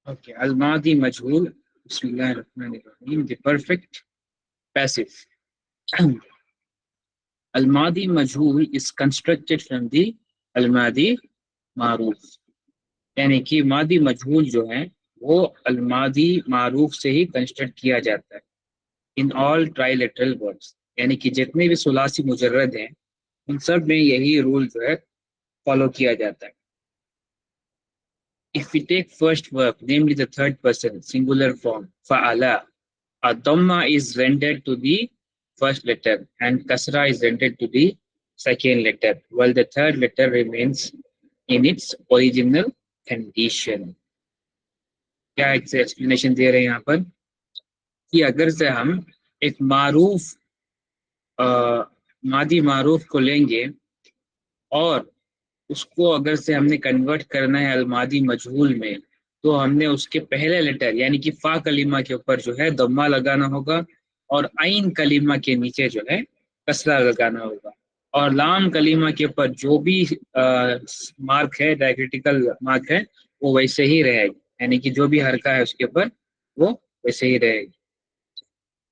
Okay, al-madi majhul. Bismillahirrahmanirrahim. The perfect passive. Al-madi majhul is constructed from the al-madi maruf. यानी कि मादी मजहूल जो है वो al-madi मारूफ से ही कंस्ट्रक्ट किया जाता है इन ऑल ट्राइलेटरल वर्ड्स। यानी कि जितने भी सुलासी मुजर्रद हैं उन सब में यही रूल जो है फॉलो किया जाता है। If we take first verb, namely the third person singular form fa'ala, a dhamma is rendered to the first letter and kasra is rendered to the second letter, while the third letter remains in its original condition. क्या explanation दे रहे हैं यहाँ पर कि अगर से हम एक मारूफ मादी मारूफ को लेंगे और उसको अगर से हमने कन्वर्ट करना है अलमादी मजहूल में, तो हमने उसके पहले लेटर यानी कि फा कलीमा के ऊपर जो है दम्मा लगाना होगा और आइन कलीमा के नीचे जो है कसरा लगाना होगा, और लाम कलीमा के ऊपर जो भी मार्क है, डायक्रिटिकल मार्क है, वो वैसे ही रहेगी, यानी कि जो भी हरका है उसके ऊपर वो वैसे ही रहेगी।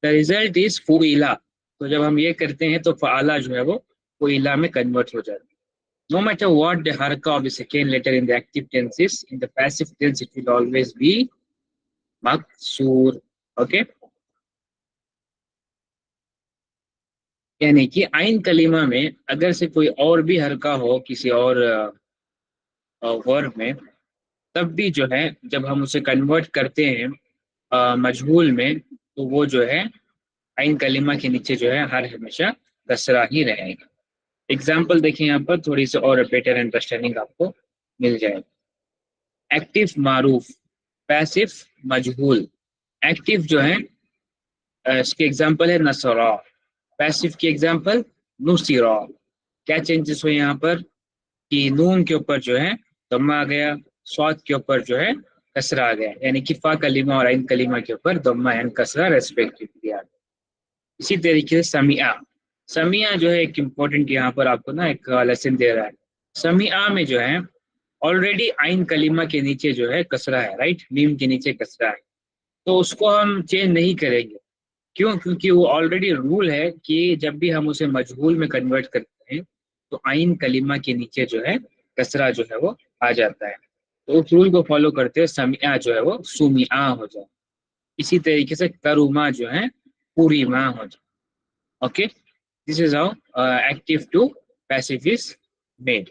द रिजल्ट इज फुइला। तो जब हम ये करते हैं तो फ़ाला जो है वो फुइला में कन्वर्ट हो जाता है। No matter what the haraka of the second letter in the active tense is, in the passive tense it will always be maksur. Okay? यानी कि आइन कलीमा में अगर से कोई और भी हरका हो किसी और वर्ब में, तब भी जो है जब हम उसे कन्वर्ट करते हैं मजहूल में, तो वो जो है आइन कलीमा के नीचे जो है हर हमेशा कसरा ही रहेगा। एग्जाम्पल देखिए यहाँ पर, थोड़ी सी और बेटर अंडरस्टैंडिंग आपको मिल जाएगी। एक्टिव मारूफ, पैसिव मजहूल। एक्टिव जो है इसके एग्जाम्पल है नसरा, पैसिव की एग्जाम्पल नुसिरा। क्या चेंजेस हुए यहाँ पर कि नून के ऊपर जो है दम्मा आ गया, स्वाद के ऊपर जो है कसरा आ गया, यानी कि फा कलीमा और आइन कलीमा के ऊपर दम्मा एंड कसरा रेस्पेक्टिवली आ गया। इसी तरीके से समिया, समिया जो है एक इम्पोर्टेंट यहाँ पर आपको ना एक लेसन दे रहा है। समिया में जो है ऑलरेडी आइन कलीमा के नीचे जो है कसरा है, राइट, मीम के नीचे कसरा है, तो उसको हम चेंज नहीं करेंगे। क्यों? क्योंकि वो ऑलरेडी रूल है कि जब भी हम उसे मजहूल में कन्वर्ट करते हैं तो आइन कलीमा के नीचे जो है कसरा जो है वो आ जाता है। तो उस रूल को फॉलो करते हुए समिया जो है वो सुमिया हो जाए। इसी तरीके से करुमा जो है पूरी माँ हो जाए। Okay, this is how active to passive is made.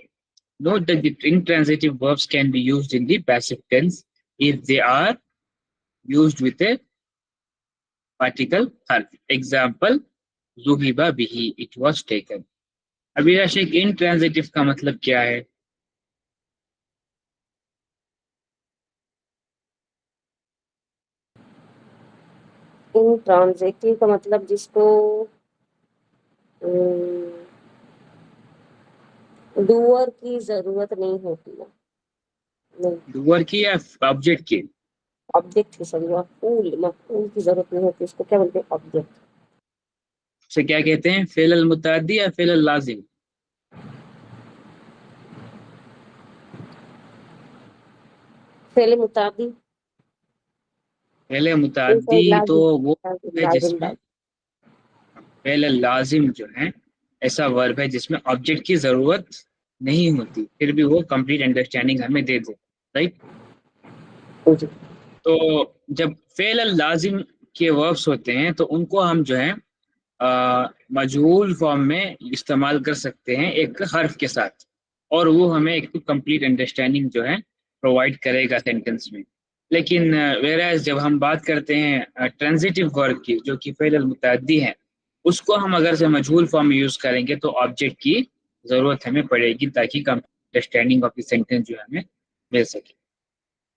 Note that the intransitive verbs can be used in the passive tense if they are used with a particle harf. Example, zuhiba bihi, it was taken. अभी राशिक intransitive का मतलब क्या है? Intransitive का मतलब जिसको doer की जरूरत नहीं होती है। नहीं, डूअर की या ऑब्जेक्ट की? ऑब्जेक्ट की सॉरी, मफूल की जरूरत नहीं होती, उसको क्या बोलते हैं, ऑब्जेक्ट। उसे क्या कहते हैं, फेल अल मुताद्दी या फेल अल लाजिम? फेले मुताबिक। फेल मुताद्दी तो लाजिम, वो है लाजिम जिसमें, बात। फेल अल लाजिम जो है ऐसा वर्ब है जिसमें ऑब्जेक्ट की जरूरत नहीं होती, फिर भी वो कंप्लीट अंडरस्टैंडिंग हमें दे दे, राइट। जी। तो जब फेल अल लाजिम के वर्ब्स होते हैं तो उनको हम जो है मजहूल फॉर्म में इस्तेमाल कर सकते हैं एक हर्फ के साथ, और वो हमें एक कंप्लीट अंडरस्टैंडिंग जो है प्रोवाइड करेगा सेंटेंस में। लेकिन वेराज जब हम बात करते हैं ट्रांजिटिव वर्ब की जो कि फेल अल मुतअद्दी है, उसको हम अगर से मजहूल फॉर्म में यूज करेंगे तो ऑब्जेक्ट की जरूरत हमें पड़ेगी ताकि अंडरस्टैंडिंग ऑफ द सेंटेंस जो है हमें मिल सके।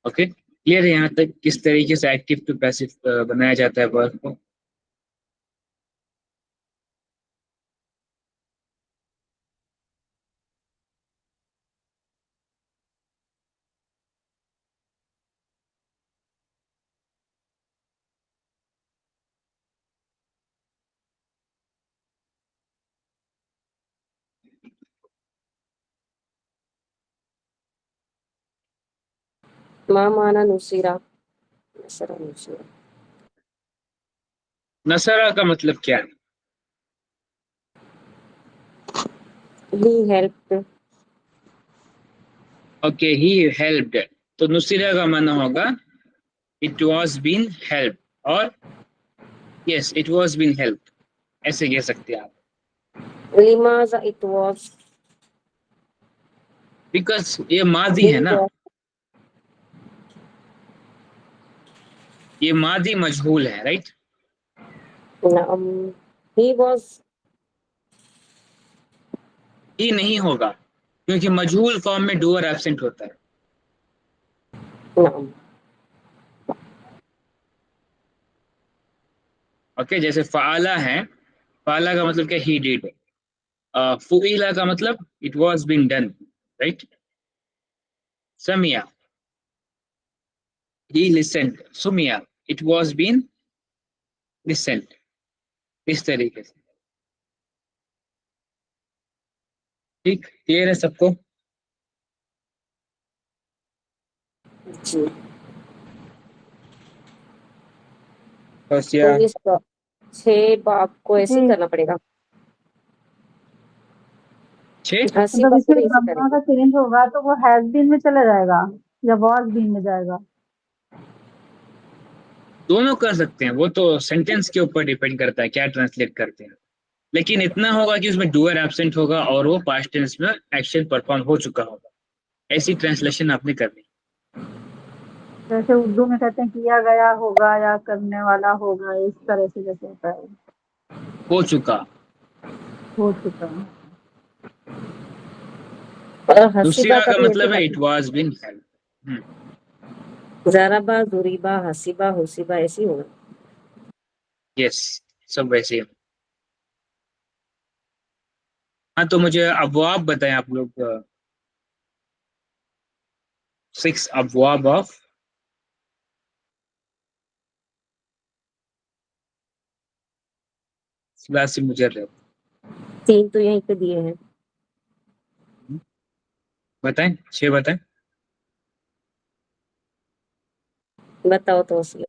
ओके, क्लियर है यहाँ तक किस तरीके से एक्टिव टू पैसिव बनाया जाता है वर्ब को? माँ माना नुसीरा। नसरा नुसरा। नसरा का मतलब क्या है? He helped. Okay, he helped. तो नुसरा का माना होगा इट वाज बीन हेल्प, और yes it was been help, ऐसे कह सकते हैं आप। लिमाजा इट वाज बिकॉज ये मादी है बीन ना, देयर। ये मादी मजहूल है, राइट। नाम ही वाज। ये नहीं होगा क्योंकि मजहूल फॉर्म में डूअर एब्सेंट होता है। नाम ओके, जैसे फाला है, फाला का मतलब क्या, ही डिड। फुइला का मतलब it was been done, right. समिया, ही लिसनड। सुमिया, इट वाज बीन लिसनड। इस तरीके से। ठीक, क्लियर है सबको? जी। बस तो या इस 6 बाप को ऐसे ही जी। करना पड़ेगा। छः। हसीबा मतलब को इसमें भी ऐसे ब्रह्मा करेंगे। का चेंज होगा तो वो हैज बीन में चला जाएगा या वॉज बीन में जाएगा। दोनों कर सकते हैं, वो तो सेंटेंस के ऊपर डिपेंड करता है क्या ट्रांसलेट करते हैं। लेकिन इतना होगा कि उसमें डूअर एब्सेंट होगा और वो पास्ट टेंस में एक्शन परफॉर्म हो चुका होगा। ऐसी ट्रांसलेशन आपने करनी। जैसे उर्दू में कहते हैं किया गया होगा या करने वाला होगा, इस तरह से जैसे होता है हो चुका। हो चुका। और हसीबा दूसरा का का भी ऐसे मतलब है इट करना। Was been help. जराबा, जुरीबा, हसीबा, हुसीबा ऐसे ही होगा। यस, सब वैसे ही। हाँ, तो मुझे अबवाब बताएं आप लोग। 6 अबवाब ऑफ सलासी मुजर्रद। 3 तो यहीं पे दिए हैं। बताएं, 6 बताएं। बताओ तो उसमें।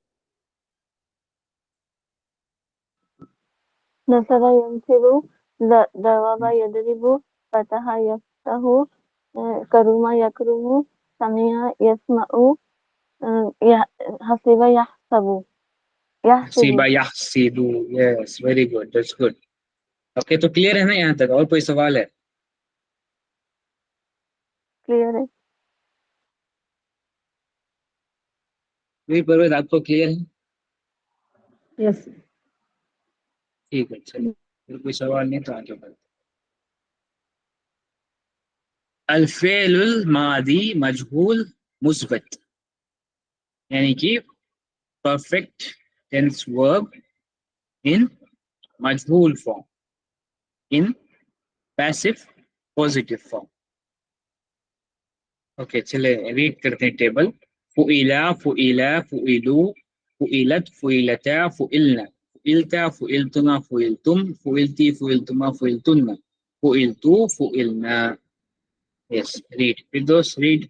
नसरा यंसिबु, दरवाबा यदरिबु, फतहा यफ्तहु, करुमा यकरुमु, समिया यस्मउ, हसीबा यहसबु यहसिबु। हसीबा यहसीबू। Yes, very good, that's good. Okay, तो क्लियर है ना यहाँ तक? और कोई सवाल है? क्लियर है। नहीं परवेज, आपको क्लियर है? यस। ठीक है, चलिए, फिर कोई सवाल नहीं तो आगे बढ़ते। अल्फेलुल मादी मजहूल मुस्बत, यानी कि परफेक्ट टेंस वर्ब इन मजहूल form, in passive positive form. Okay, चले रीड करते हैं टेबल। फुइला, फुइला, फुइलू, फुइलत, फुइलता, फुइलना, फुइलता, फुइलतुना, फुइलतुम, फुइलती, फुइलतुमा, फुइलतुन्ना, फुइलतू, फुइलना। यस, रीड फिर दोस्त, रीड।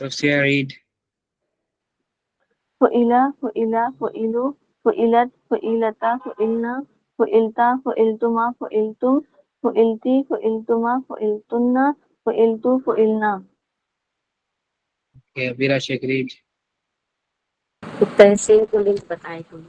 तो से रीड। फुइला, फुइला, फुइलु, फुइलत, फुइलता, फुइलना, फुइलता, फुइलतुमा, फुइलतुम, फुइलती, फुइलतुमा, फुइलतुन्ना, फुइलतु, फुइलना। विरा शेख, रीड। तहसील को लिंक बताए तुम।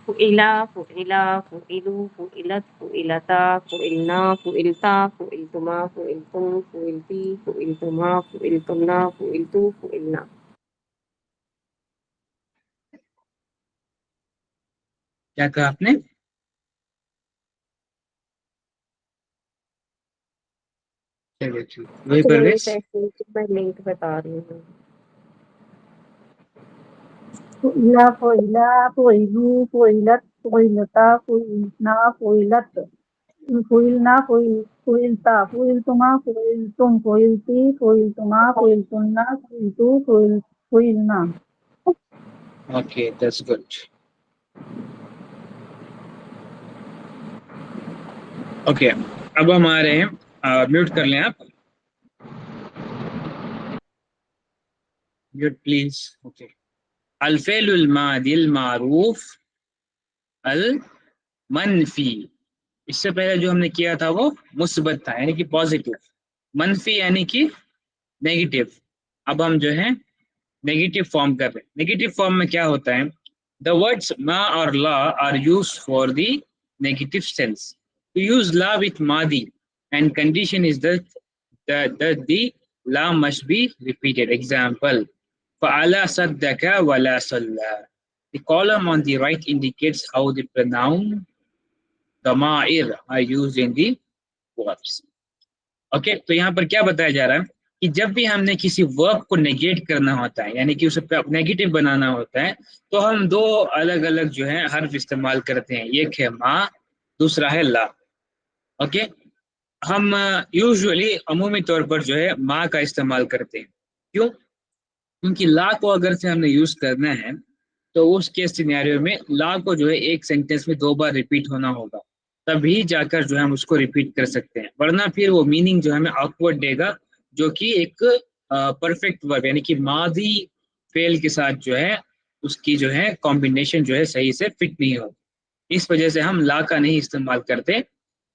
फुइला, फुइला, फुइलू, फुइलत, फुइलता, फुइलना, फुइलता, फुइलतुमा, फुइलतुम, फुइलती, फुइलतुमा, फुइलतुन्ना, फुइलतु, फुइलना। क्या कहा आपने? चलिए ठीक, वही कुछ नहीं, परवेश। तहसील की मैं लिंक बता रही हूँ। फुइला, फुइला, फुइलू, फुइलत, फुइलता, फुइलना, फुइलत, फुइलना, फुइलता, फुइलतुमा, फुइलतुम, फुइलती, फुइलतुमा, फुइलतुन्ना, फुइलतु, फुइल फुइलना। Okay, that's good. ओके, अब हम आ रहे हैं, म्यूट कर लें आप, म्यूट प्लीज। ओके, अल फ़िअलुल मादिल मारूफ अल मनफी। इससे पहले जो हमने किया था वो मुस्बत था, यानी कि पॉजिटिव। मनफी यानी कि नेगेटिव। अब हम जो है नेगेटिव फॉर्म कर रहे हैं। नेगेटिव फॉर्म में क्या होता है? द वर्ड्स मा और ला are use for the negative sense. To use ला विथ मादी एंड कंडीशन इज द ला मस्ट बी रिपीटेड। एग्जाम्पल, फअला सद्दका वला सल्ला। The column on the right indicates how the pronoun damair are used in the verbs. Okay, तो यहाँ पर क्या बताया जा रहा है कि जब भी हमने किसी वर्ब को नेगेट करना होता है, यानी कि उसे नेगेटिव बनाना होता है, तो हम दो अलग अलग जो है हर्फ इस्तेमाल करते हैं। एक है मा, दूसरा है ला। ओके, हम यूजुअली अमूमी तौर पर जो है मा का इस्तेमाल करते हैं। क्यों? क्योंकि ला को अगर से हमने यूज करना है तो उस केस सिनेरियो में ला को जो है एक सेंटेंस में 2 बार रिपीट होना होगा, तभी जाकर जो है हम उसको रिपीट कर सकते हैं, वरना फिर वो मीनिंग जो है हमें ऑकवर्ड देगा, जो कि एक परफेक्ट वर्ब यानी कि मादी फेल के साथ जो है उसकी जो है कॉम्बिनेशन जो है सही से फिट नहीं होगी। इस वजह से हम ला का नहीं इस्तेमाल करते।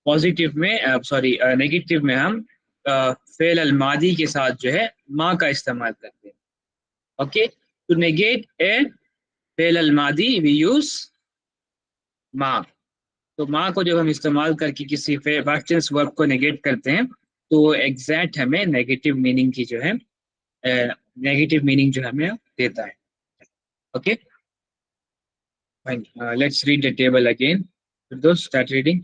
पॉजिटिव में सॉरी नेगेटिव में हम फेल अल मादी के साथ जो है मा का इस्तेमाल करते हैं। ओके, टू नेगेट ए फेल अल मादी वी यूज मा। तो माँ को जब हम इस्तेमाल करके किसी पास्ट वर्ब को नेगेट करते हैं तो वो एग्जैक्ट हमें नेगेटिव मीनिंग की जो है नेगेटिव मीनिंग जो हमें देता है। Okay, fine, let's read the table again. दोस्त स्टार्ट रीडिंग।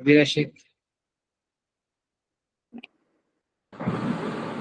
अबीरा शेख।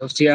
दोस्तिया।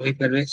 वही परवेज।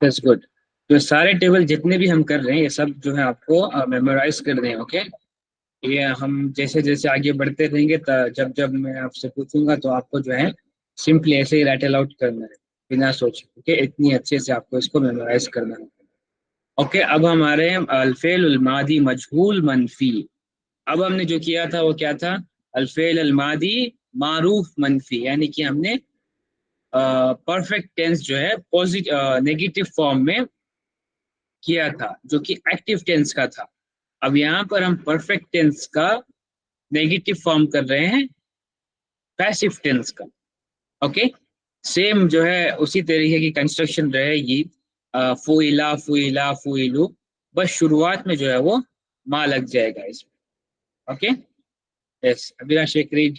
That's good. तो सारे टेबल जितने भी हम कर रहे हैं ये सब जो है आपको मेमोराइज कर दें। ओके, ये हम जैसे जैसे आगे बढ़ते रहेंगे जब जब मैं आपसे पूछूंगा तो आपको जो है सिंपली ऐसे ही रैटल आउट करना है बिना सोचे। ओके, इतनी अच्छे से आपको इसको मेमोराइज करना है। ओके, अब हम आ रहे हैं अल्फेल उल मादी मजहूल मनफी। अब हमने जो किया था वो क्या था? अल्फेल अल मादी मारूफ मनफी, यानी कि हमने परफेक्ट टेंस जो है पॉजिटिव नेगेटिव फॉर्म में किया था, जो कि एक्टिव टेंस का था। अब यहाँ पर हम परफेक्ट टेंस का नेगेटिव फॉर्म कर रहे हैं पैसिव टेंस का। ओके, सेम जो है उसी तरीके की कंस्ट्रक्शन रहेगी। फुइला फुइला फुइलू, बस शुरुआत में जो है वो मा लग जाएगा इसमें। Okay, yes, Abira Shaikh read.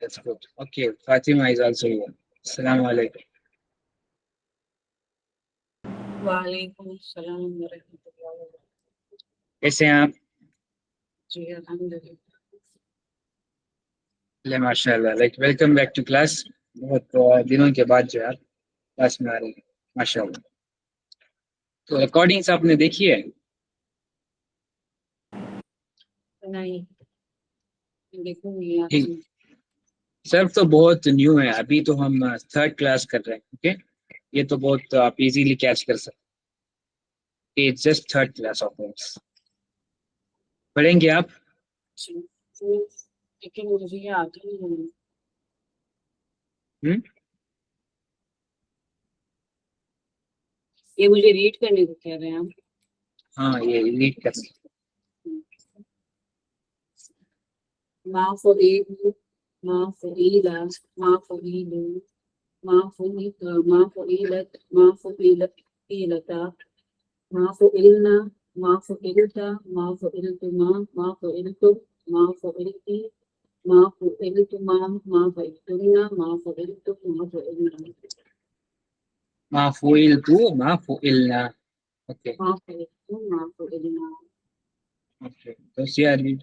That's good. Okay, Fatima is also here. Assalamu alaikum. वालेकुम अस्सलाम वरहमतुल्लाहि वबरकातुहू। कैसे हैं आप? जी अल्हम्दुलिल्लाह। ले माशाल्लाह, like welcome back to class. बहुत दिनों के बाद जो है क्लास में आ रही है, माशाल्लाह। तो रिकॉर्डिंग्स आपने देखी है? नहीं, देखूंगी आज। ठीक। सर तो बहुत न्यू है, अभी तो हम थर्ड क्लास कर रहे हैं। ओके, ये तो बहुत आप इजीली कैच कर सकते हैं। It's just third class of course. पढ़ेंगे आप? लेकिन मुझे ये आती नहीं है। हम्म। ये मुझे रीड करने को कह रहे हैं आप। हाँ, ये रीड कर सकते माफ़ुईल, माफ़ुईला, माफ़ुईलु, माफ़ुईक, माफ़ुईलत, माफ़ुईलत, ईलता, माफ़ुईलना, माफ़ुईलता, माफ़ुईलतुमा, माफ़ुईलतुम, माफ़ुईलती, माफ़ुईलतुमा, माफ़ुईलतुन्ना, माफ़ुईलतुम, माफ़ुईलना, माफूइल तू माफूइलना। ओके। माफ़ुईलतुम, माफ़ुईलना। ओके, तो Siyar read.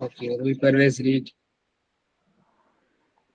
Okay, Roohi Parvez read.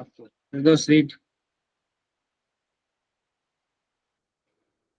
Okay, Firdaus read.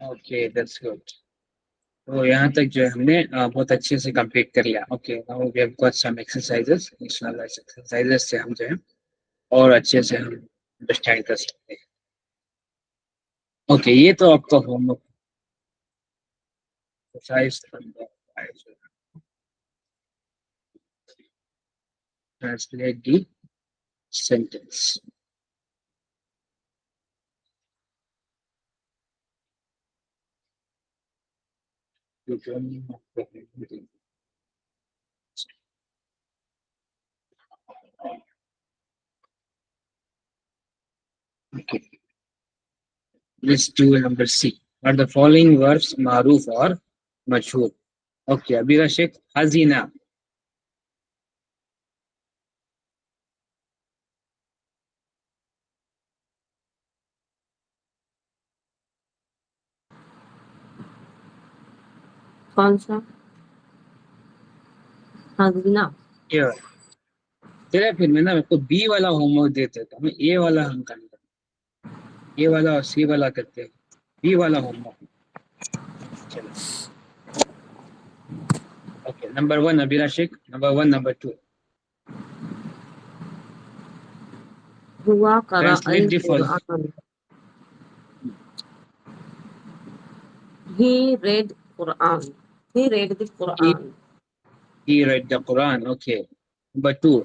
Okay, that's good. तो यहाँ तक जो है हमने बहुत अच्छे से कंप्लीट कर लिया। Okay, now we have got some exercises. इंशाल्लाह इस एक्सरसाइजेस से हम जो है और अच्छे से हम अंडरस्टैंड कर सकते हैं। ओके, ये तो आपका homework exercise number 5। Translate the sentence. Okay, let's do number C. Are the following verbs maruf or mashhur? Okay, Abira Sheikh, hazina. कौन सा? हज़ीना। ये तेरा फिर मैं ना आपको बी वाला होमवर्क देते था, मैं ए वाला हम करते, ए वाला और सी वाला करते हैं, बी वाला होमवर्क। चलो, okay, number 1 Abira Shaikh, number 1, number 2। हुआ क़रा अल translate the following. Quran. He read Quran. He read the Quran. he read the Quran. Okay, number 2,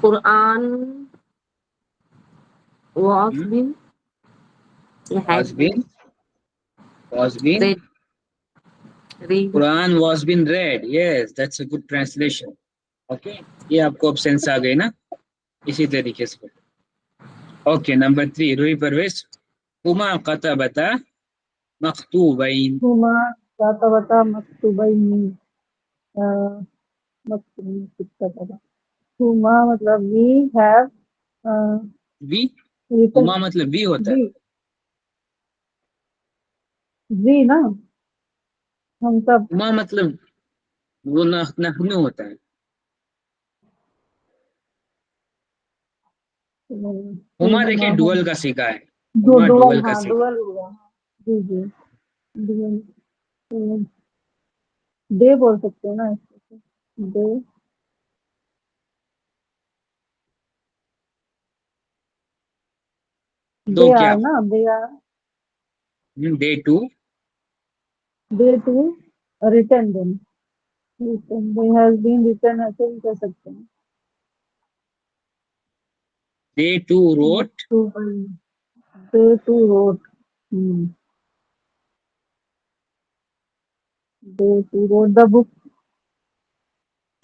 Quran was Hmm? been has was been been was been read. Read. Quran was been read. Yes, that's a good translation. Okay, ये आपको अब sense आ गई ना, इसी तरीके से। Okay, number 3, Roohi Parvez, हुमा कतबता मकतूबैन। हुमा कातबता मक्तूबैनी मक्तूबैन किताबा हुमा मतलब वी हैव वी, रिटन हुमा मतलब वी होता है। वी वी ना हम सब हुमा मतलब वो नहनु होता है। हुमा देखिए हुमा हम डुअल का सीखा है। दो हुमा डुअल डुअल का हाँ सीखा डुअल हुआ जी जी डुअल डे बोल सकते हो ना इसको डे दो they क्या? are ना, they are, day two, they too written them, written, they has been written ऐसे भी कह सकते हैं। They too wrote, too they too wrote, they too wrote the book,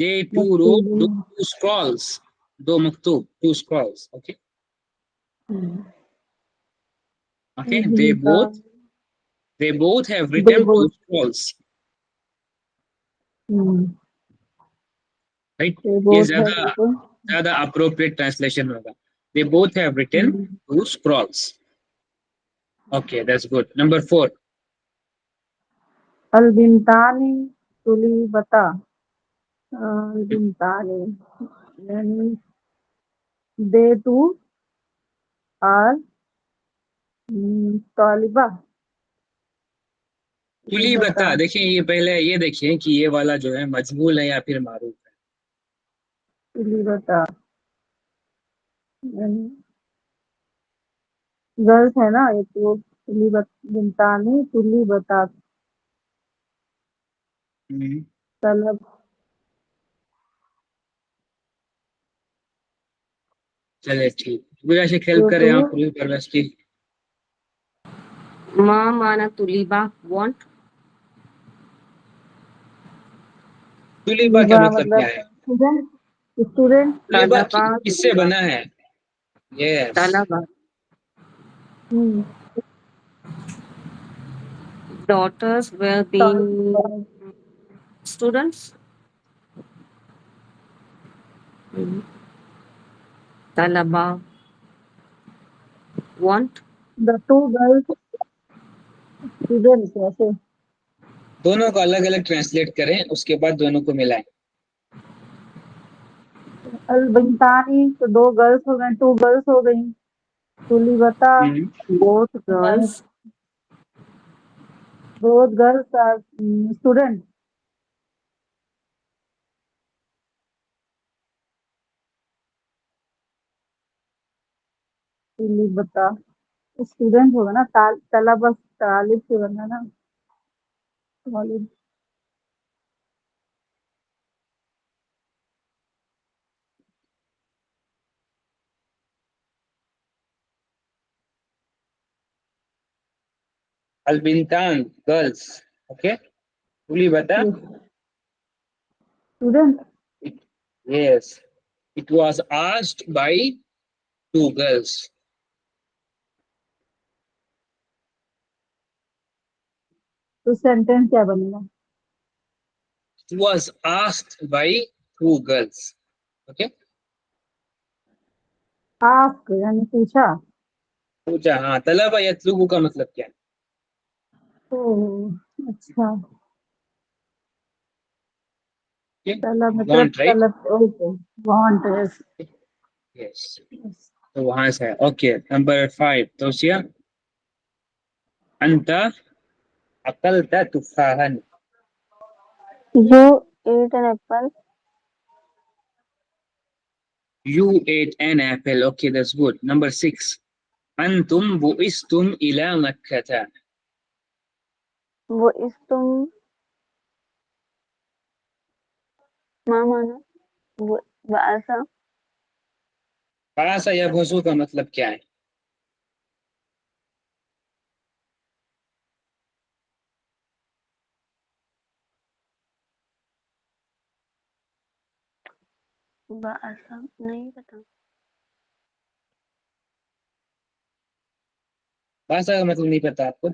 they too wrote, मकतूबी, two scrolls, दो मकतूब, two scrolls, okay okay, they both have they written two both, scrolls, right? they ये both have ज्यादा written, ज्यादा appropriate translation होगा। They both have written two scrolls. Okay, that's good. Number 4. अल बिंतानी तुली बता, अल बिंतानी यानी they too are तालिबा, कुली बता, बता, देखिए ये पहले ये देखिए कि ये वाला जो है मजमूल है या फिर मारूफ है। तुली बता गर्ल्स है ना, एक वो तुली बिंतानी तुली बता हम्म, तलब, चले ठीक, पूरा से हेल्प जो करें तू आप पूरी परवरिश की। मा माना तुलिबा want, तुलीबा का तुलिबा मतलब क्या मतलब है? स्टूडेंट, स्टूडेंट, तुलीबा तलबा किससे तुलिबा बना है? यस, तलबा daughters were being students. Talaba want, the two girls students ऐसे, दोनों को अलग अलग ट्रांसलेट करें उसके बाद दोनों को मिलाएं। अल बिंतानी तो दो गर्ल्स हो गए, टू गर्ल्स हो गई, तुली बता हम्म, both यानी girls both girls are student, तुली बता स्टूडेंट होगा ना, तलब तालिब से बना ना, तालिब, अलबिंतान गर्ल्स, ओके, तुली बता, student, yes, it was asked by two girls. तो सेंटेंस क्या बनेगा? It was asked by two girls. Okay, ask यानी पूछा, पूछा, हाँ, तलबा यतलुबु का मतलब क्या है? तो अच्छा, Okay? तलब मतलब Want, right? तलब, ओके, वांट, Yes. तो वहां से है। Okay, number 5, तोसिया, Anta अकलता तुफाहन, you ate an apple, you ate an apple. Okay, that's good. Number 6, अंतुम बुइस्तुम इला मक्कता, वो इस तुम माना, वो ऐसा, पासा या भसु का मतलब क्या है? ऐसा नहीं पता, पासा का मतलब नहीं पता आपको?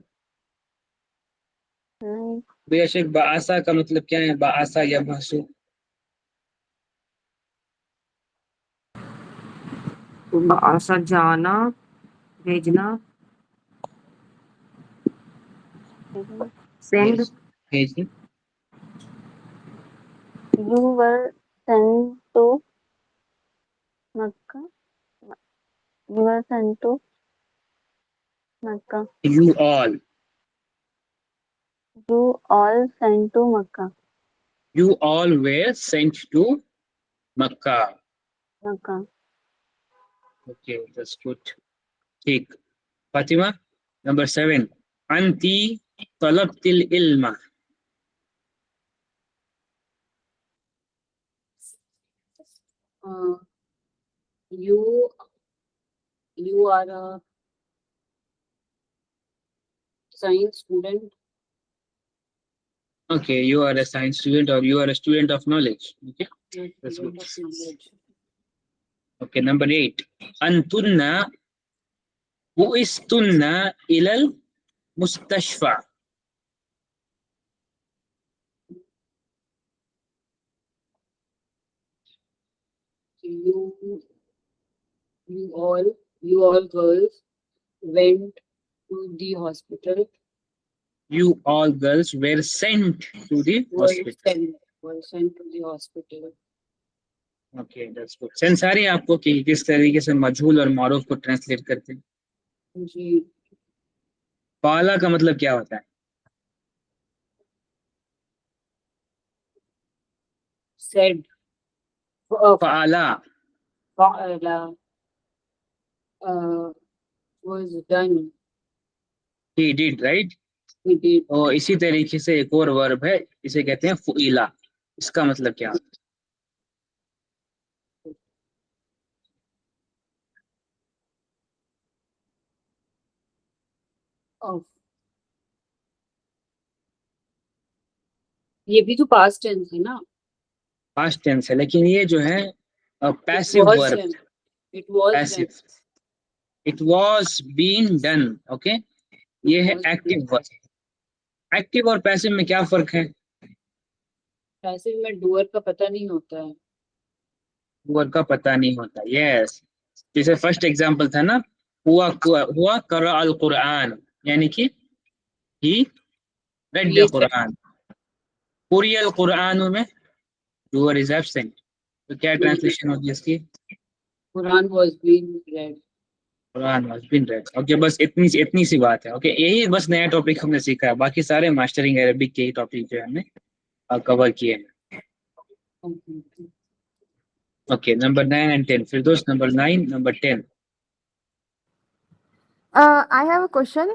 नहीं, बेशक, बासा का मतलब क्या है? बासा या भसु, आशा जाना भेजना send, yes, भेजनी, you were sent to Makkah, you were sent to Makkah, you all, you all sent to Makkah, you all were sent to Makkah. Makkah, Okay, that's good. ठीक, फातिमा, नंबर 7, अंती तलब्तिल इल्मा। You are a science student. Okay, you are a science student or you are a student of knowledge. Okay, Not that's student good. of knowledge. Okay, number 8, antunna buistunna ilal mustashfa. You you all girls went to the hospital. You all girls were sent to the Were hospital. sent were sent to the hospital. Okay, that's good. Sense आ रही है आपको कि किस तरीके से मजहूल और मारूफ को ट्रांसलेट करते हैं? जी, पाला का मतलब क्या होता है? said. पाला Fa'ala was done. he did, right? He did. और इसी तरीके से एक और वर्ब है, इसे कहते हैं फुइला। इसका मतलब क्या होता Of. ये भी तो past tense है ना? है? पास्ट टेंस है, लेकिन ये जो है It passive was verb, done. It was passive. done. It was been done. Okay, ये है was active being verb. Active और पैसिव में क्या फर्क है? पैसिव में डूअर का पता नहीं होता है। वर्ब का पता नहीं होता। यस, जैसे फर्स्ट एग्जांपल था ना, हुआ करा अल कुरान, यानी कि ही रेड द ये कुरान। कुरियल कुरान में डूअर इज एब्सेंट, तो क्या ट्रांसलेशन होगी इसकी? Quran was being read. Quran was been read. Okay, बस इतनी सी बात है। ओके, यही बस नया टॉपिक हमने सीखा है, बाकी सारे मास्टरिंग अरबिक के ही टॉपिक जो है हमने कवर किए हैं। Okay, number 9 and 10, Firdaus number 9, number 10। I have a question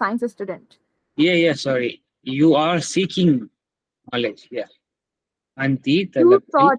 science student. Yeah, sorry, you are seeking knowledge. Yeah, anti You talabti, sought.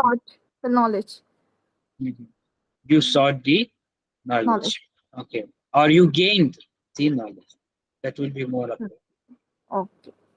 sought the knowledge. You sought the knowledge. Okay, or you gained the knowledge. That will be more appropriate. Okay,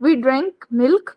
We drank milk.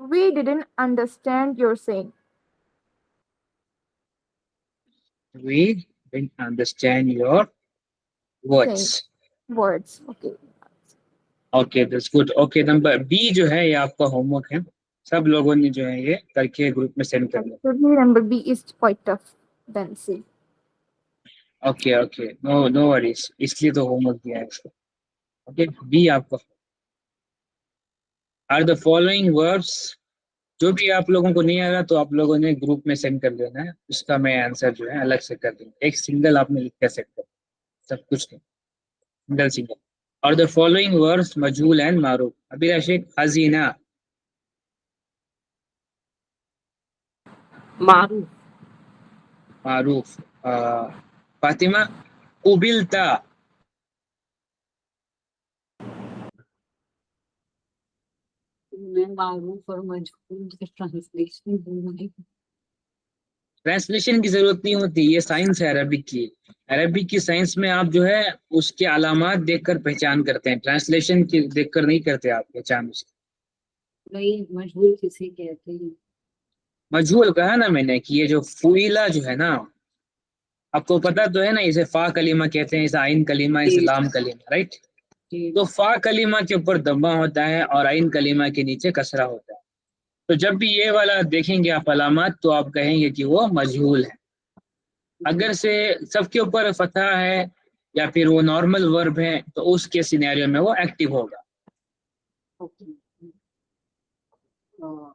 We didn't understand your saying. We didn't understand your words. Words. Okay. Okay, that's good. Okay, number B जो है ये आपका homework है, सब लोगों ने जो है ये करके ग्रुप में सेंड कर दिया। Probably number B is quite tough than C. Okay, no worries, इसलिए तो होमवर्क दिया है इसको। Okay, B आपका। Are the following verbs, जो भी आप लोगों को नहीं आ रहा तो आप लोगों ने ग्रुप में सेंड कर देना है, उसका मैं आंसर जो है अलग से कर दूंगा। एक सिंगल आपने लिख कर सेंड कर, सब कुछ नहीं, सिंगल। और द फॉलोइंग वर्ड्स मजहूल एंड मारूफ। अभी राशिद, हजीना मारूफ। मारूफ। फातिमा, कुबिलता। मैं मारूफ और मजहूल के ट्रांसलेशन दूंगी। ट्रांसलेशन की जरूरत नहीं होती, ये साइंस है अरबिक की। अरबिक की साइंस में आप जो है उसके अलामात देखकर पहचान करते हैं, ट्रांसलेशन की देखकर नहीं करते आप पहचान उसकी। नहीं, मजहूल किसे कहते हैं? मजहूल कहा ना मैंने कि ये जो फुइला जो है ना, आपको पता तो है ना, इसे फा कलीमा कहते हैं, इसे आइन कलीमा, इसे लाम कलीमा, राइट? तो फा कलीमा के ऊपर दम्मा होता है और आइन कलीमा के नीचे कसरा होता है। तो जब भी ये वाला देखेंगे आप अलामात तो आप कहेंगे कि वो मजहूल है। अगर से सबके ऊपर फतहा है या फिर वो नॉर्मल वर्ब है तो उसके सिनेरियो में वो एक्टिव होगा। Okay. Uh,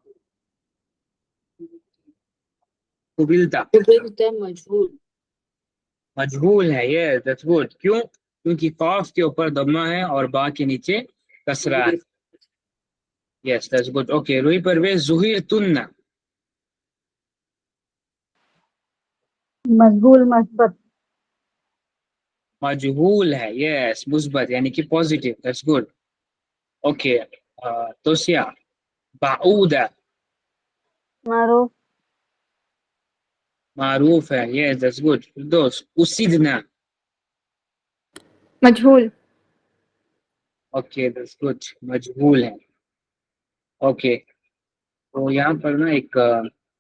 कुबिलता, कुबिलता मजहूल। मजहूल है ये, दैट्स गुड। क्यों? क्योंकि काफ के ऊपर दम्मा है और बा के नीचे कसरा है। Yes, that's good. Okay, Roohi Parvez, जुहिर तुन्ना, मजबूल मस्बत। मजहूल है, यस, मुस्बत यानी कि positive, that's good. Okay, Tausia, बाऊदा, मारूफ। मारूफ है, यस, दैट्स गुड। फिरदौस, उसीदना, मजहूल। ओके, दैट्स गुड, मजहूल है। ओके, तो यहाँ पर ना एक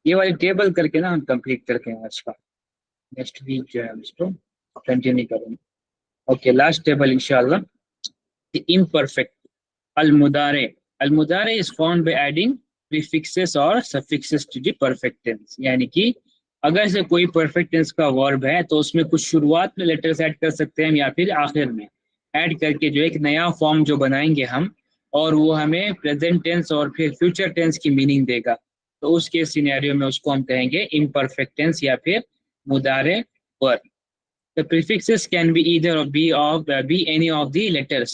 ये वाली टेबल करके ना हम कंप्लीट करके हैं आज का। नेक्स्ट वीक जो है हम इसको कंटिन्यू करेंगे। ओके, लास्ट टेबल इंशाल्लाह। द इम्परफेक्ट, अलमुदारे, अलमुदारे is formed by adding prefixes और suffixes to the perfect tense. यानी कि अगर से कोई परफेक्ट टेंस का वर्ब है तो उसमें कुछ शुरुआत में लेटर्स ऐड कर सकते हैं या फिर आखिर में ऐड करके जो एक नया फॉर्म जो बनाएंगे हम, और वो हमें प्रेजेंट टेंस और फिर फ्यूचर टेंस की मीनिंग देगा। तो उसके सिनेरियो में उसको हम कहेंगे इम्परफेक्ट टेंस या फिर मुदारे verb. The prefixes can be either of be any of the letters.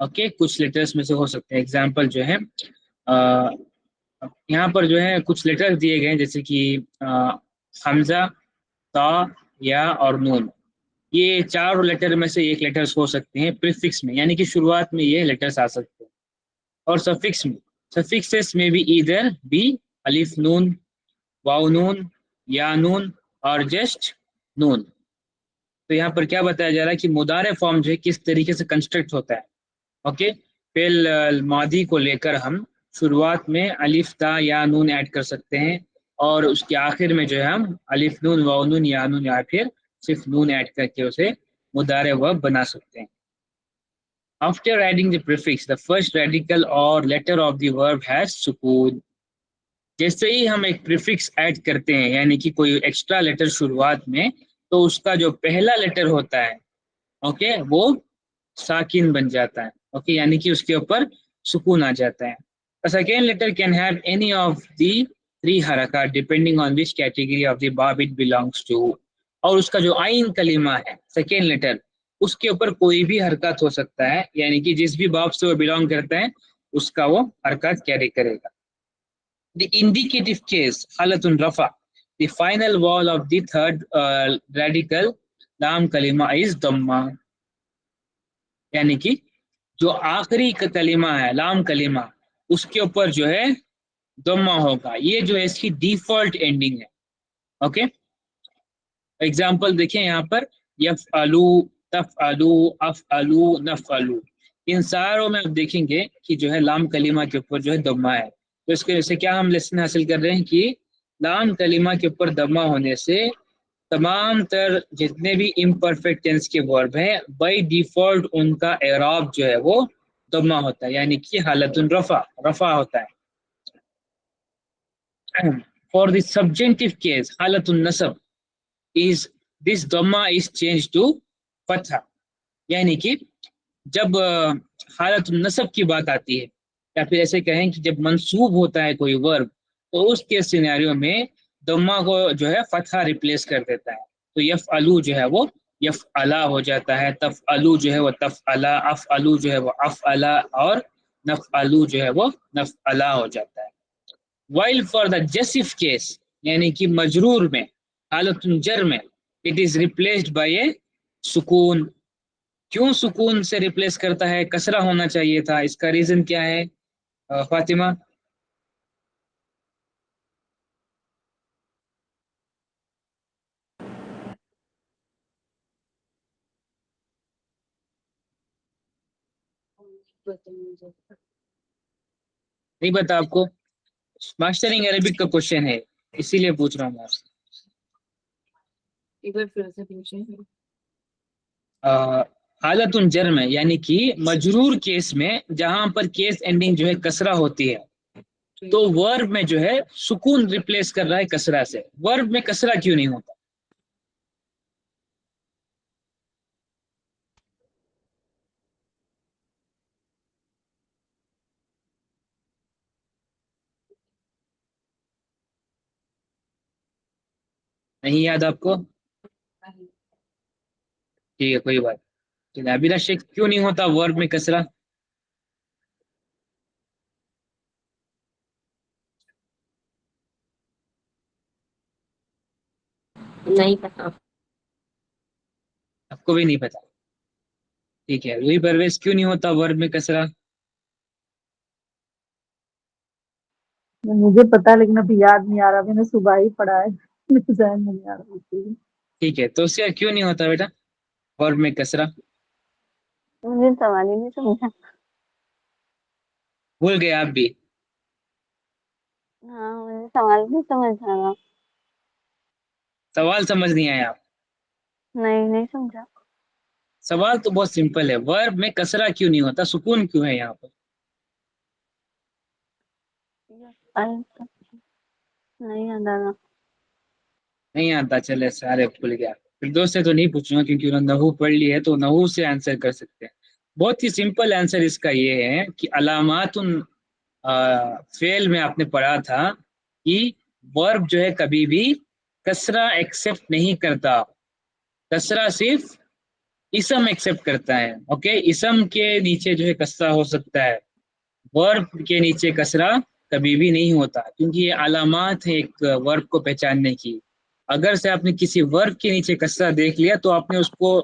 Okay, कुछ लेटर्स में से हो सकते हैं। एग्जाम्पल जो है यहाँ पर जो है कुछ लेटर्स दिए गए हैं, जैसे कि हमजा, ता, या और नून। ये चार लेटर में से एक लेटर्स हो सकते हैं प्रीफिक्स में, यानी कि शुरुआत में ये लेटर्स आ सकते हैं। और सफिक्स में, सफिक्सेस में भी ईदर बी अलिफ नून, वाव नून, या नून, और जस्ट नून। तो यहाँ पर क्या बताया जा रहा है कि मुदारे फॉर्म जो है किस तरीके से कंस्ट्रक्ट होता है। ओके, फेल मादी को लेकर हम शुरुआत में अलिफ ता या नून ऐड कर सकते हैं, और उसके आखिर में जो है हम अलिफ नून, वाव नून, या नून, या फिर सिर्फ नून ऐड करके उसे मुदारे वर्ब बना सकते हैं। After adding the prefix, the first radical or letter of the verb has सुकून। जैसे ही हम एक प्रीफिक्स ऐड करते हैं, यानी कि कोई एक्स्ट्रा लेटर शुरुआत में, तो उसका जो पहला लेटर होता है, ओके, वो साकिन बन जाता है। ओके, यानी कि उसके ऊपर सुकून आ जाता है। A second letter can have any of the three harakat depending on which category of the verb it belongs to। और उसका जो आइन कलीमा है, सेकेंड लेटर, उसके ऊपर कोई भी हरकत हो सकता है, यानी कि जिस भी बाब से वो बिलोंग करता है उसका वो हरकत कैरी करेगा। The indicative case, halatun rafa, the final vowel of the third radical lam kalima is dhamma। यानी कि जो आखिरी कलीमा है, लाम कलीमा, उसके ऊपर जो है दम्मा होगा। ये जो है इसकी डिफॉल्ट एंडिंग है। ओके, एग्जांपल देखिए यहाँ पर, यफ अलू, तफ अलू, अफ अलू, नफ अलू। इन सारों में आप देखेंगे कि जो है लाम कलीमा के ऊपर जो है दम्मा है। तो इसके वजह से क्या हम लेसन हासिल कर रहे हैं कि लाम कलीमा के ऊपर दम्मा होने से तमाम तर जितने भी इम्परफेक्ट टेंस के वर्ब हैं बाय डिफॉल्ट उनका एराब जो है वो दम्मा होता है, यानी कि हालतुन रफा, रफा होता है। फॉर द सब्जेंटिव केस हालतुन नसब इज दिस दम्मा इज चेंज टू फतहा। यानी कि जब हालतुन नसब की बात आती है, या फिर ऐसे कहें कि जब मंसूब होता है कोई वर्ब, तो उसके सिनेरियो में दम्मा को जो है फतहा रिप्लेस कर देता है। तो यफ अलू जो है वो यफ अला हो जाता है, तफ अलू जो है वो तफ अला, अफ अलू जो है वो अफ अला, और नफ अलू जो है वो नफ अला हो जाता है। वाइल फॉर द जसिफ केस, यानी कि मजरूर में, हालतुन जर में, इट इज रिप्लेस्ड बाय ए सुकून। क्यों सुकून से रिप्लेस करता है? कसरा होना चाहिए था, इसका रीजन क्या है फातिमा? नहीं पता आपको? मास्टरिंग अरबिक का क्वेश्चन है, इसीलिए पूछ रहा हूँ आपसे। एक बार फिर से पूछें। हालतुन जर में, यानी कि मजरूर केस में जहां पर केस एंडिंग जो है कसरा होती है, तो वर्ब में जो है सुकून रिप्लेस कर रहा है कसरा से। वर्ब में कसरा क्यों नहीं होता? नहीं याद आपको? ठीक है, कोई बात नहीं। चलिए, अभिलाष शेख, क्यों नहीं होता वर्ब में कसरा? नहीं पता। आपको भी नहीं पता? ठीक है, रूही परवेज, क्यों नहीं होता वर्ब में कसरा? मुझे पता है, लेकिन अभी याद नहीं आ रहा, मैंने सुबह ही पढ़ा है। मुझे ध्यान नहीं आ रहा इसलिए। ठीक है, तो उसका क्यों नहीं होता बेटा वर्ब में कसरा? मुझे सवाल ही नहीं समझा। भूल गए आप भी? हाँ, मुझे सवाल नहीं समझ आ रहा। सवाल समझ नहीं आया आप? नहीं, नहीं समझा। सवाल तो बहुत सिंपल है, वर्ब में कसरा क्यों नहीं होता, सुकून क्यों है यहाँ पर? अरे, नहीं याद आ रहा। नहीं आता? चले, सारे भूल गया। फिर दोस्त से तो नहीं पूछूंगा क्योंकि उन्होंने नहू पढ़ ली है, तो नहू से आंसर कर सकते हैं। बहुत ही सिंपल आंसर इसका ये है कि अलामातुन फेल में आपने पढ़ा था कि वर्ब जो है कभी भी कसरा एक्सेप्ट नहीं करता। कसरा सिर्फ इसम एक्सेप्ट करता है। ओके, इसम के नीचे जो है कसरा हो सकता है, वर्ब के नीचे कसरा कभी भी नहीं होता, क्योंकि ये अलामात है एक वर्ब को पहचानने की। अगर से आपने किसी वर्ब के नीचे कसरा देख लिया तो आपने उसको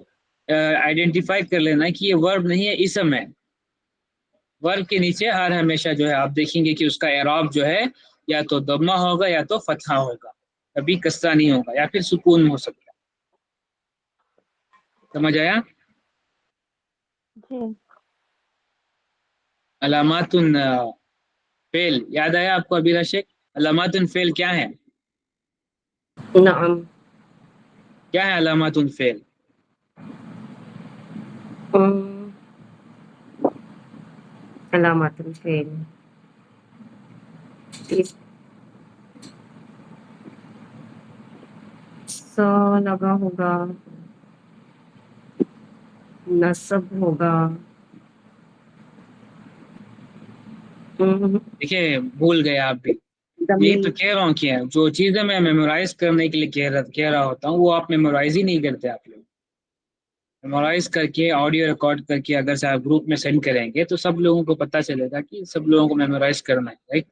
आइडेंटिफाई कर लेना कि ये वर्ब नहीं है, इसम है। वर्ब के नीचे हर हमेशा जो है आप देखेंगे कि उसका एराब जो है या तो दम्मा होगा या तो फतहा होगा, कभी कसरा नहीं होगा, या फिर सुकून हो सकता है। समझ आया? जी। अलामातुन फेल याद आया आपको अभिलाष शेख? अलामातुन फेल क्या है? नाम। क्या है अलामातुन फेल? अलामातुल फेल। इस स लगा होगा, नसब होगा। देखिए, भूल गए आप भी। यही तो दमीर। कह रहा हूँ कि जो चीजें मैं मेमोराइज करने के लिए कह रहा होता हूँ वो आप मेमोराइज ही नहीं करते आप लोग। मेमोराइज करके ऑडियो रिकॉर्ड करके अगर से आप ग्रुप में सेंड करेंगे तो सब लोगों को पता चलेगा कि सब लोगों को मेमोराइज करना है, राइट?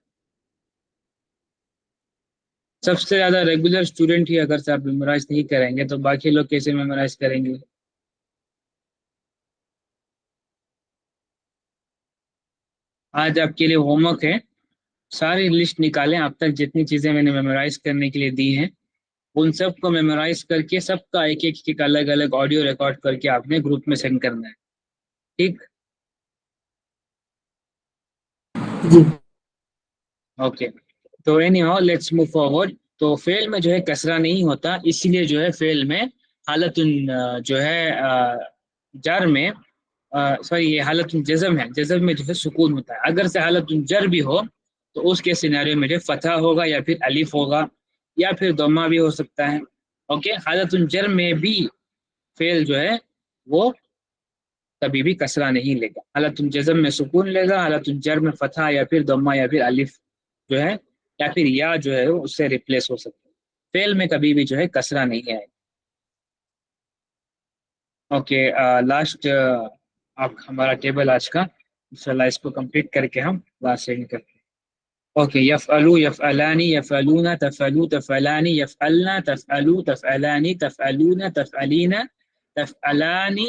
सबसे ज्यादा रेगुलर स्टूडेंट ही अगर से आप मेमोराइज नहीं करेंगे तो बाकी लोग कैसे मेमोराइज करेंगे? आज आपके लिए होमवर्क है, सारी लिस्ट निकालें अब तक जितनी चीजें मैंने मेमोराइज करने के लिए दी हैं, उन सब को मेमोराइज करके सबका एक अलग अलग ऑडियो रिकॉर्ड करके आपने ग्रुप में सेंड करना है। ठीक? जी। ओके, तो एनीहाउ लेट्स मूव फॉरवर्ड। तो फेल में जो है कसरा नहीं होता, इसीलिए जो है फेल में हालतुन जो है जर में, सॉरी ये हालतुन जज़म है, जज़म में जो है सुकून होता है। अगर से हालतुन जर भी हो तो उसके सिनेरियो में जो फतह होगा या फिर अलिफ होगा या फिर दम्मा भी हो सकता है। ओके, हालतुन जर में भी फेल जो है वो कभी भी कसरा नहीं लेगा, हालतुन जज़म में सुकून लेगा, हालतुन जर में फतहा या फिर दम्मा या फिर अलिफ जो है या फिर या जो है वो उससे रिप्लेस हो सकता है। फेल में कभी भी जो है कसरा नहीं है। ओके, लास्ट आप हमारा टेबल आज का इंशाल्लाह इसको कंप्लीट करके हम लास्ट सेकंड करते हैं। ओके, यफ़अलु यफ़अलानी यफ़अलूना तफ़अलु तफ़अलानी यफ़अलना तफ़अलु तफ़अलानी तफ़अलूना तफ़अलीना तफ़अलानी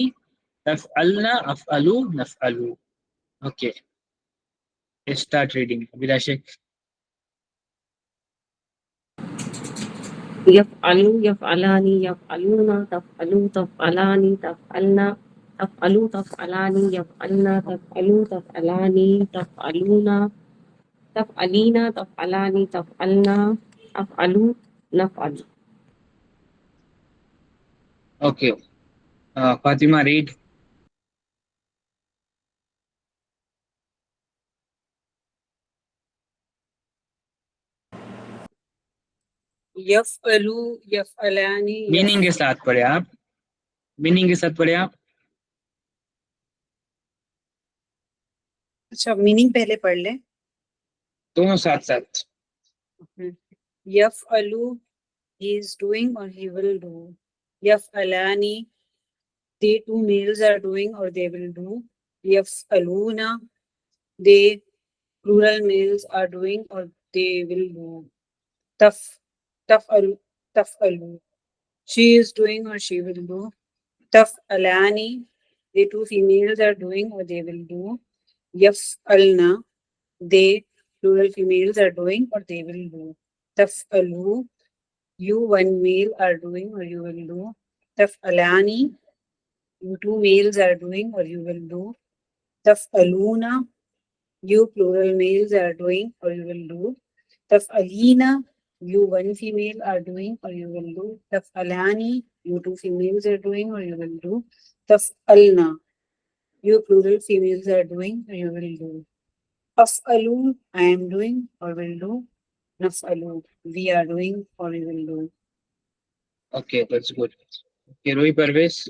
तफ़अलना अफ़अलु नफ़अलु। Okay, start reading Abhilash. यफ़अलु यफ़अलानी यफ़अलूना तफ़अलु तफ़अलानी तफ़अलना तफ़अलु तफ़अलानी यफ़अलना तफ़अलु तफ़अलानी तफ़अलूना तफ़अलीना तफ़अलानी तफ़अलना अफ़अलु नफ़अलु। Okay, Fatima read. यफ़अलु यफ़अलानी मीनिंग के साथ पढ़े आप, मीनिंग के साथ पढ़े आप। अच्छा, मीनिंग पहले पढ़ लें। दोनों साथ साथ। यफ़अलु he is doing or he will do. Yaf'alani, they two males are doing or they will do. Yaf'aluna, they plural males are doing or they will do. Taf'alu, taf'alu, she is doing or she will do. Taf'alani, the two females are doing or they will do. Yaf'alna, they plural females are doing or they will do. Taf'alu, you one male are doing or you will do. Taf'alani, you two males are doing or you will do. Taf'aluna, you plural males are doing or you will do. Taf'alina, you one female are doing or you will do. Taf'alani, you two females are doing or you will do. Taf'alna, you plural females are doing or you will do. Af'alu, I am doing or will do. Naf'alu, we are doing or we will do. Okay, that's good. Okay, Rohi Parvez.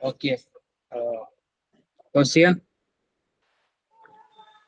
Okay. Hossein.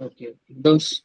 Okay. Those.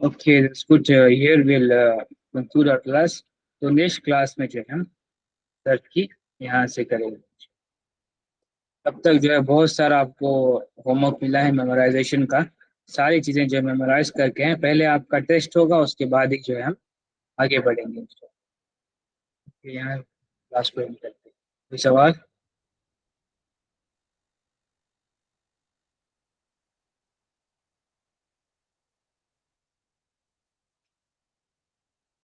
Okay, that's good. Here we'll conclude our class. तो next class में जो है हम search की यहाँ से करेंगे. तब तक जो है बहुत सारा आपको होमवर्क मिला है मेमोराइजेशन का. सारी चीजें जो मेमोराइज करके हैं, पहले आपका टेस्ट होगा, उसके बाद ही जो है हम आगे बढ़ेंगे. यहाँ क्लास को एंड करते हैं. कोई सवाल?